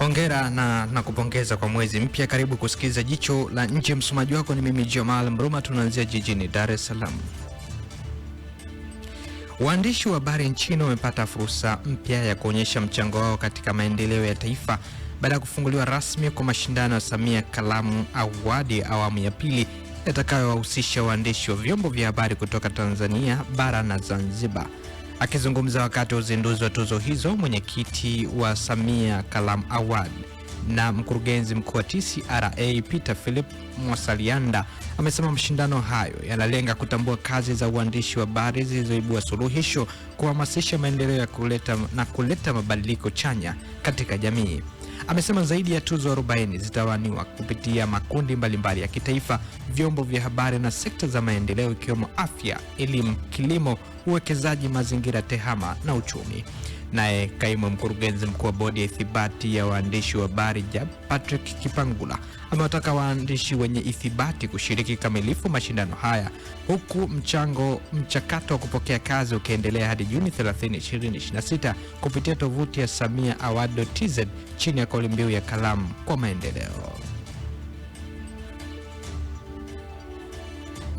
Hongera na kupongeza kwa mwezi mpya. Karibu kusikiliza Jicho la Nje. Msomaji wako ni mimi Jamal Mruma. Tunaanzia jijini Dar es Salaam. Waandishi wa habari nchini wamepata fursa mpya ya kuonyesha mchango wao katika maendeleo ya taifa baada ya kufunguliwa rasmi kwa mashindano ya Samia Kalamu Award awamu ya pili yatakayowahusisha waandishi wa vyombo vya habari kutoka Tanzania bara na Zanzibar. Akizungumza wakati wa uzinduzi wa tuzo hizo, mwenyekiti wa Samia Kalamu Award na mkurugenzi mkuu wa TCRA Peter Philip Mwasalianda amesema mashindano hayo yanalenga kutambua kazi za uandishi wa habari zilizoibua suluhisho, kuhamasisha maendeleo ya kuleta mabadiliko chanya katika jamii. Amesema zaidi ya tuzo 40 zitawaniwa kupitia makundi mbalimbali ya kitaifa, vyombo vya habari na sekta za maendeleo ikiwemo afya, elimu, kilimo, uwekezaji, mazingira, tehama na uchumi. Naye kaimu mkurugenzi mkuu wa bodi ya ithibati ya waandishi wa habari Patrick Kipangula amewataka waandishi wenye ithibati kushiriki kamilifu mashindano haya, huku mchakato wa kupokea kazi ukiendelea hadi Juni 30, 2026 kupitia tovuti ya samiaaward.tz chini ya kauli mbiu ya Kalamu kwa Maendeleo.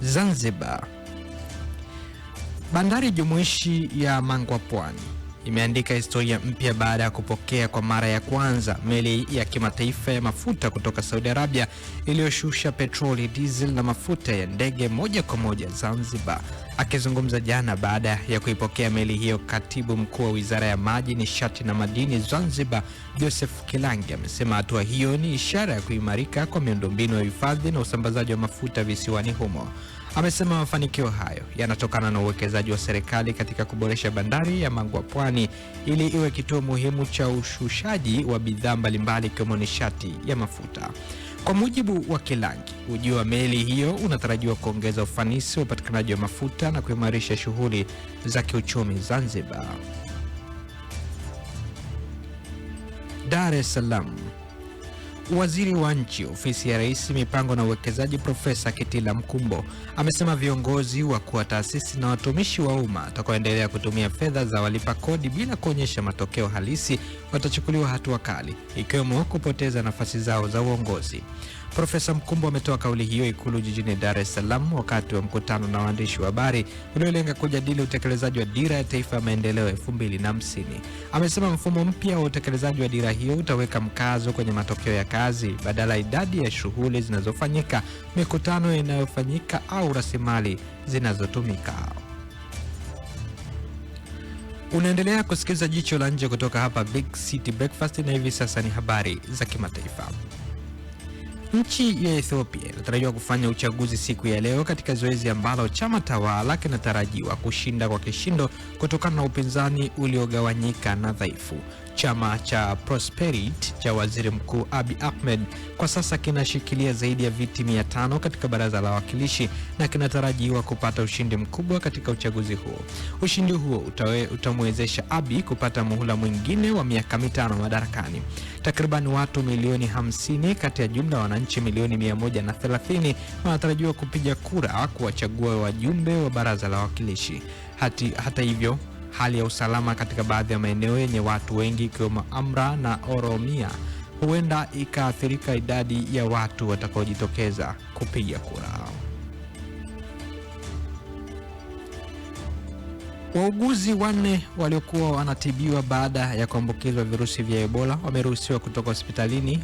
Zanzibar. Bandari jumuishi ya Mangwa Pwani imeandika historia mpya baada ya kupokea kwa mara ya kwanza meli ya kimataifa ya mafuta kutoka Saudi Arabia iliyoshusha petroli, diesel na mafuta ya ndege moja kwa moja Zanzibar. Akizungumza jana baada ya kuipokea meli hiyo, katibu mkuu wa Wizara ya Maji, Nishati na Madini Zanzibar, Joseph Kilangi, amesema hatua hiyo ni ishara ya kuimarika kwa miundombinu ya hifadhi na usambazaji wa mafuta visiwani humo. Amesema mafanikio hayo yanatokana na uwekezaji wa serikali katika kuboresha bandari ya Mangwa Pwani ili iwe kituo muhimu cha ushushaji wa bidhaa mbalimbali ikiwemo nishati ya mafuta. Kwa mujibu wa Kilangi, ujio wa meli hiyo unatarajiwa kuongeza ufanisi wa upatikanaji wa mafuta na kuimarisha shughuli za kiuchumi Zanzibar. Dar es Salaam. Waziri wa Nchi, Ofisi ya Rais, Mipango na Uwekezaji, Profesa Kitila Mkumbo amesema viongozi wakuu wa taasisi na watumishi wa umma watakaoendelea kutumia fedha za walipa kodi bila kuonyesha matokeo halisi watachukuliwa hatua kali, ikiwemo kupoteza nafasi zao za uongozi. Profesa Mkumbo ametoa kauli hiyo Ikulu jijini Dar es Salaam wakati wa mkutano na waandishi wa habari uliolenga kujadili utekelezaji wa Dira ya Taifa ya Maendeleo 2050. Amesema mfumo mpya wa utekelezaji wa dira hiyo utaweka mkazo kwenye matokeo ya kazi badala idadi ya shughuli zinazofanyika, mikutano inayofanyika au rasilimali zinazotumika. Unaendelea kusikiliza Jicho la Nje kutoka hapa Big City Breakfast, na hivi sasa ni habari za kimataifa. Nchi ya Ethiopia inatarajiwa kufanya uchaguzi siku ya leo katika zoezi ambalo chama tawala kinatarajiwa kushinda kwa kishindo kutokana na upinzani uliogawanyika na dhaifu. Chama cha Prosperity cha Waziri Mkuu Abiy Ahmed kwa sasa kinashikilia zaidi ya viti 500 katika baraza la wawakilishi na kinatarajiwa kupata ushindi mkubwa katika uchaguzi huo. Ushindi huo utamwezesha Abiy kupata muhula mwingine wa miaka 5 madarakani. Takriban watu milioni 50 kati ya jumla wananchi milioni 130 wanatarajiwa kupiga kura kuwachagua wajumbe wa baraza la wawakilishi. Hata hivyo, hali ya usalama katika baadhi ya maeneo yenye watu wengi ikiwemo Amra na Oromia huenda ikaathirika idadi ya watu watakaojitokeza kupiga kura. Wauguzi 4 waliokuwa wanatibiwa baada ya kuambukizwa virusi vya Ebola wameruhusiwa kutoka hospitalini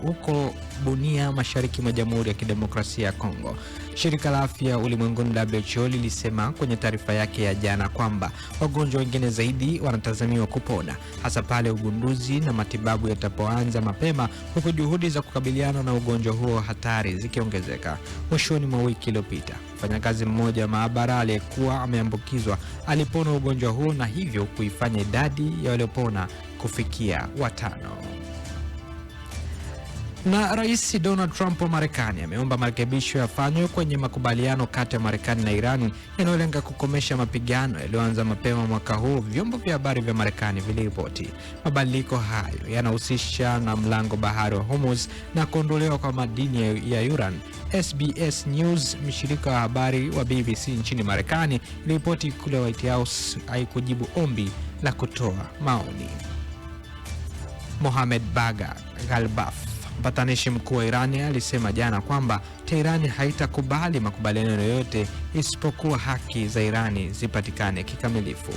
huko Bunia, mashariki mwa Jamhuri ya Kidemokrasia ya Kongo. Shirika la Afya Ulimwenguni WHO lilisema kwenye taarifa yake ya jana kwamba wagonjwa wengine zaidi wanatazamiwa kupona, hasa pale ugunduzi na matibabu yatapoanza mapema, huku juhudi za kukabiliana na ugonjwa huo hatari zikiongezeka. Mwishoni mwa wiki iliyopita, mfanyakazi mmoja wa maabara aliyekuwa ameambukizwa alipona ugonjwa huo na hivyo kuifanya idadi ya waliopona kufikia 5. Na Rais Donald Trump wa Marekani ameomba marekebisho yafanywe kwenye makubaliano kati ya Marekani na Iran yanayolenga kukomesha mapigano yaliyoanza mapema mwaka huu, vyombo vya habari vya Marekani viliripoti. Mabadiliko hayo yanahusisha na mlango bahari wa Hormuz na kuondolewa kwa madini ya urani. SBS News, mshirika wa habari wa BBC nchini Marekani, iliripoti kule White House haikujibu ombi la kutoa maoni. Mohamed Baga Ghalbaf, mpatanishi mkuu wa Irani, alisema jana kwamba Teherani haitakubali makubaliano yoyote isipokuwa haki za Irani zipatikane kikamilifu.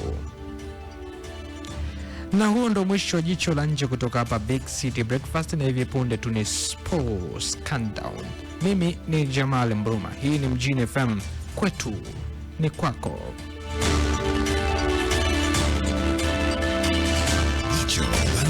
Na huo ndo mwisho wa jicho la nje kutoka hapa Big City Breakfast, na hivi punde tu ni Sports Countdown. Mimi ni Jamal Mbruma. Hii ni Mjini FM, kwetu ni kwako. Jicho la nje.